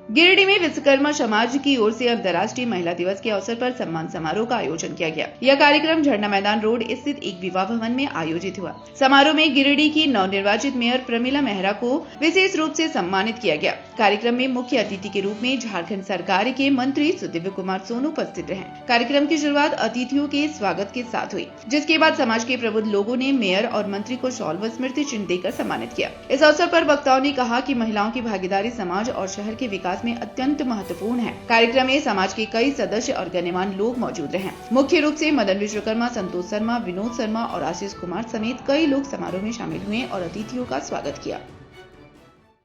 गिरिडीह में विश्वकर्मा समाज की ओर से अंतर्राष्ट्रीय महिला दिवस के अवसर पर सम्मान समारोह का आयोजन किया गया। यह कार्यक्रम झरना मैदान रोड स्थित एक विवाह भवन में आयोजित हुआ। समारोह में गिरिडीह की नवनिर्वाचित मेयर प्रमिला मेहरा को विशेष रूप से सम्मानित किया गया। कार्यक्रम में मुख्य अतिथि के रूप में झारखंड सरकार के मंत्री सुदिव्य कुमार सोनू उपस्थित रहे। कार्यक्रम की शुरुआत अतिथियों के स्वागत के साथ हुई, जिसके बाद समाज के प्रबुद्ध लोगों ने मेयर और मंत्री को शॉल व स्मृति चिन्ह देकर सम्मानित किया। इस अवसर पर वक्ताओं ने कहा कि महिलाओं की भागीदारी समाज और शहर के विकास में अत्यंत महत्वपूर्ण है। कार्यक्रम में समाज के कई सदस्य और गण्यमान्य लोग मौजूद रहे। मुख्य रूप से मदन विश्वकर्मा, संतोष शर्मा, विनोद शर्मा और आशीष कुमार समेत कई लोग समारोह में शामिल हुए और अतिथियों का स्वागत किया।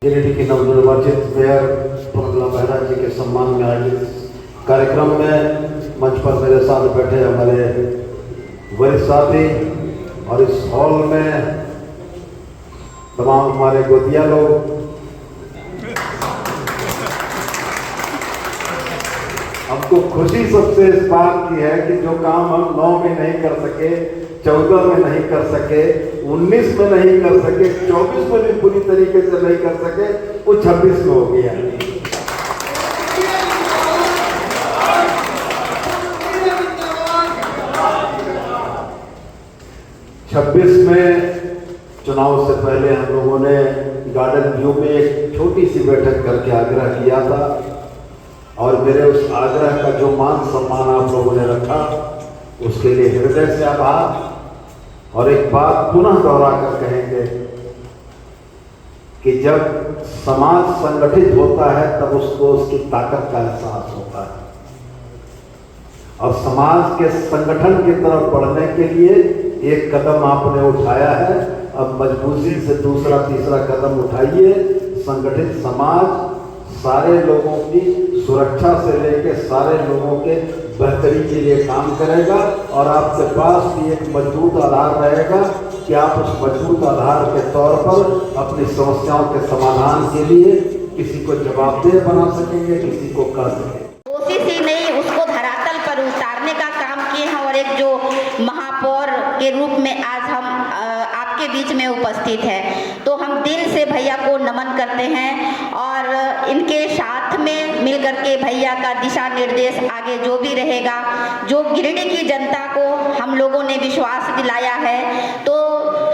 गिरिडीह की नवनिर्वाचित मेयर प्रमिला मेहरा जी के सम्मान में आयोजित कार्यक्रम में मंच पर मेरे साथ बैठे हमारे वरिष्ठ साथी और इस हॉल में तमाम हमारे गोतिया लोग, हमको खुशी सबसे इस बात की है कि जो काम हम 9 में नहीं कर सके, 14 में नहीं कर सके, 19 में नहीं कर सके, 24 में भी पूरी तरीके से नहीं कर सके, वो 26 में हो गया। छब्बीस में चुनाव से पहले हम लोगों ने गार्डन व्यू में एक छोटी सी बैठक करके आग्रह किया था और मेरे उस आग्रह का जो मान सम्मान आप लोगों ने रखा, उसके लिए हृदय से आभार। और एक बात पुनः दोहरा कर कहेंगे कि जब समाज संगठित होता है तब उसको उसकी ताकत का एहसास होता है और समाज के संगठन की तरफ बढ़ने के लिए एक कदम आपने उठाया है। अब मजबूती से दूसरा तीसरा कदम उठाइए। संगठित समाज सारे लोगों की सुरक्षा से लेकर सारे लोगों के बेहतरी के लिए काम करेगा और आपके पास भी एक मजबूत आधार रहेगा कि आप उस मजबूत आधार के तौर पर अपनी समस्याओं के समाधान के लिए किसी को जवाबदेह बना सकेंगे, किसी को कर सकेंगे। कोशिश ही नहीं, उसको धरातल पर उतारने का काम किए हैं और एक जो महापौर के रूप में आज हम आपके बीच में उपस्थित है, तो हम दिल से भैया को नमन करते हैं और इनके साथ में मिलकर के भैया का दिशा निर्देश आगे जो भी रहेगा, जो गिरिडीह की जनता को हम लोगों ने विश्वास दिलाया है, तो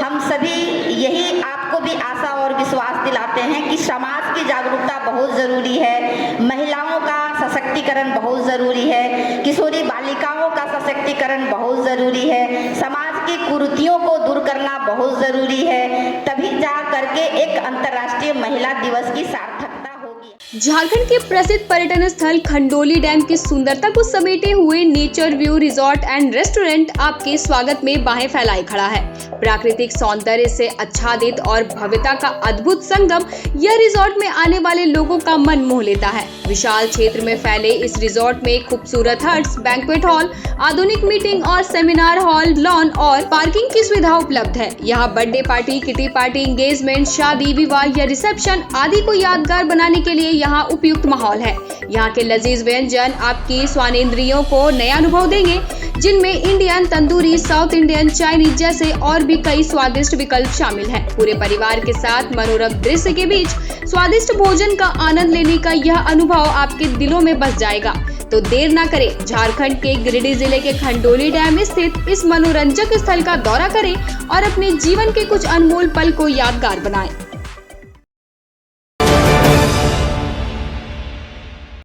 हम सभी यही आपको भी आशा और विश्वास दिलाते हैं कि समाज की जागरूकता बहुत ज़रूरी है, महिलाओं का सशक्तिकरण बहुत ज़रूरी है, किशोरी बालिकाओं का सशक्तिकरण बहुत ज़रूरी है, समाज की कुरीतियों को दूर करना बहुत ज़रूरी है, तभी जा करके एक अंतर्राष्ट्रीय महिला दिवस की सार्थकता होगी। झारखंड के प्रसिद्ध पर्यटन स्थल खंडोली डैम की सुंदरता को समेटे हुए nature view resort and restaurant आपके स्वागत में बाहें फैलाए खड़ा है। प्राकृतिक सौंदर्य से आच्छादित और भव्यता का अद्भुत संगम यह रिजॉर्ट में आने वाले लोगों का मन मोह लेता है। विशाल क्षेत्र में फैले इस रिजॉर्ट में खूबसूरत हट्स, बैंक्वेट हॉल, आधुनिक मीटिंग और सेमिनार हॉल, लॉन और पार्किंग की सुविधा उपलब्ध है। यहाँ birthday party, kitty party, engagement, शादी, विवाह या रिसेप्शन आदि को यादगार बनाने के लिए यहाँ उपयुक्त माहौल है। यहाँ के लजीज व्यंजन आपकी स्वानेंद्रियों को नया अनुभव देंगे, जिनमें Indian, tandoori, south Indian, Chinese जैसे और भी कई स्वादिष्ट विकल्प शामिल हैं। पूरे परिवार के साथ मनोरम दृश्य के बीच स्वादिष्ट भोजन का आनंद लेने का यह अनुभव आपके दिलों में बस जाएगा। तो देर ना करें, झारखंड के गिरिडीह जिले के खंडोली डैम स्थित इस मनोरंजक स्थल का दौरा करें और अपने जीवन के कुछ अनमोल पल को यादगार बनाएं।